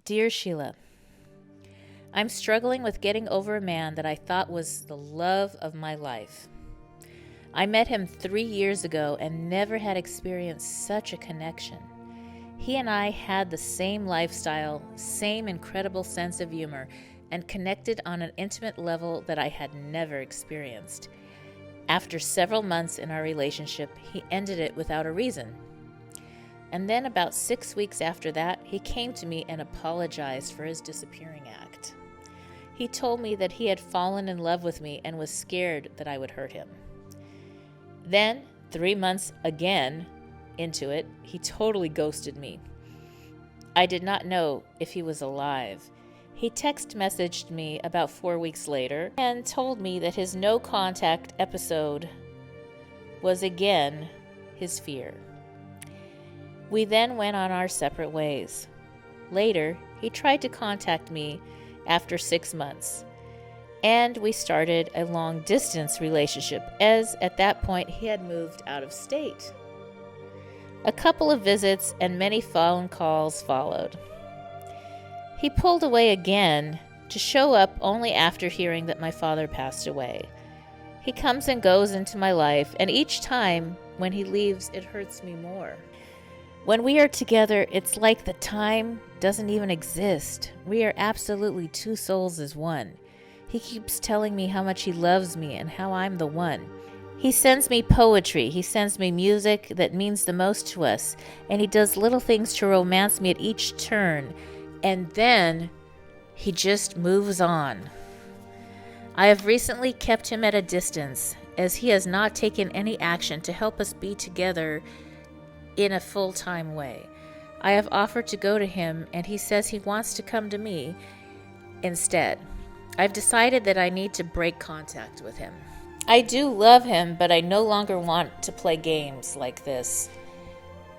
Dear Sheila, I'm struggling with getting over a man that I thought was the love of my life. I met him 3 years ago and never had experienced such a connection. He and I had the same lifestyle, same incredible sense of humor, and connected on an intimate level that I had never experienced. After several months in our relationship, he ended it without a reason. And then about 6 weeks after that, he came to me and apologized for his disappearing act. He told me that he had fallen in love with me and was scared that I would hurt him. Then, 3 months again into it, he totally ghosted me. I did not know if he was alive. He text messaged me about 4 weeks later and told me that his no contact episode was again his fear. We then went on our separate ways. Later, he tried to contact me after 6 months, and we started a long-distance relationship, as at that point he had moved out of state. A couple of visits and many phone calls followed. He pulled away again to show up only after hearing that my father passed away. He comes and goes into my life, and each time when he leaves, it hurts me more. When we are together, it's like the time doesn't even exist. We are absolutely two souls as one. He keeps telling me how much he loves me and how I'm the one. He sends me poetry. He sends me music that means the most to us. And he does little things to romance me at each turn. And then he just moves on. I have recently kept him at a distance, as he has not taken any action to help us be together in a full-time way. I have offered to go to him, and he says he wants to come to me instead. I've decided that I need to break contact with him. I do love him, but I no longer want to play games like this.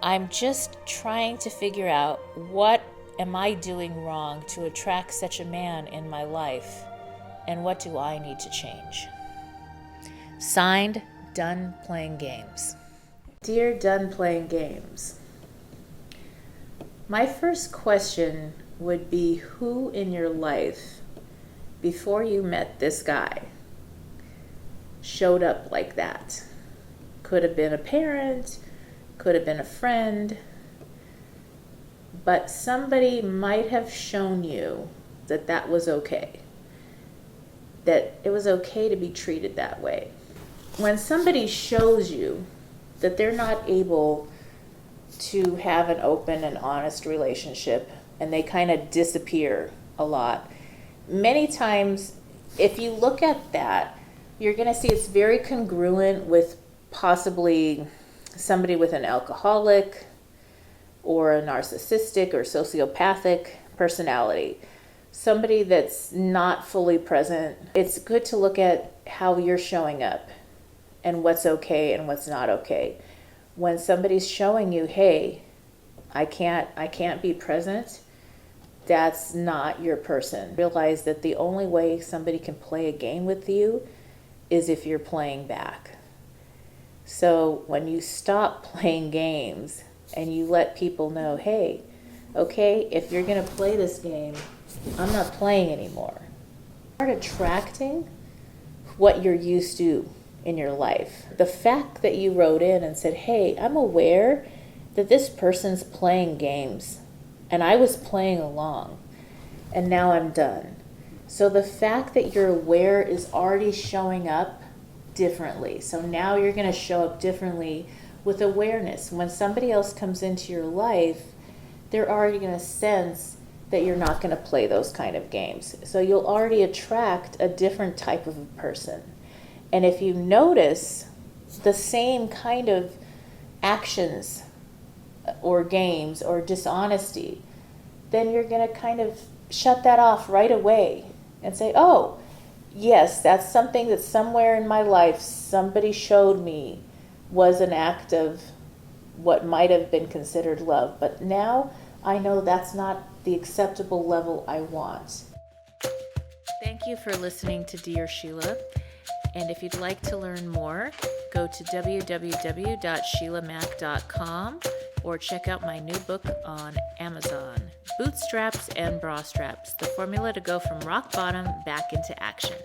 I'm just trying to figure out, what am I doing wrong to attract such a man in my life, and what do I need to change? Signed, Done Playing Games. Dear Done Playing Games, my first question would be, who in your life, before you met this guy, showed up like that? Could have been a parent, could have been a friend, but somebody might have shown you that that was okay, that it was okay to be treated that way. When somebody shows you that they're not able to have an open and honest relationship, and they kind of disappear a lot, many times, if you look at that, you're going to see it's very congruent with possibly somebody with an alcoholic or a narcissistic or sociopathic personality, somebody that's not fully present. It's good to look at how you're showing up and what's okay and what's not okay. When somebody's showing you, hey, I can't be present, that's not your person. Realize that the only way somebody can play a game with you is if you're playing back. So when you stop playing games and you let people know, hey, okay, if you're gonna play this game, I'm not playing anymore. Start attracting what you're used to in your life. The fact that you wrote in and said, hey, I'm aware that this person's playing games and I was playing along and now I'm done. So the fact that you're aware is already showing up differently. So now you're going to show up differently with awareness. When somebody else comes into your life, they're already going to sense that you're not going to play those kind of games. So you'll already attract a different type of a person. And if you notice the same kind of actions or games or dishonesty, then you're going to kind of shut that off right away and say, oh, yes, that's something that somewhere in my life somebody showed me was an act of what might have been considered love. But now I know that's not the acceptable level I want. Thank you for listening to Dear Sheila. And if you'd like to learn more, go to www.sheilamac.com. or check out my new book on Amazon, Bootstraps and Bra Straps, the formula to go from rock bottom back into action.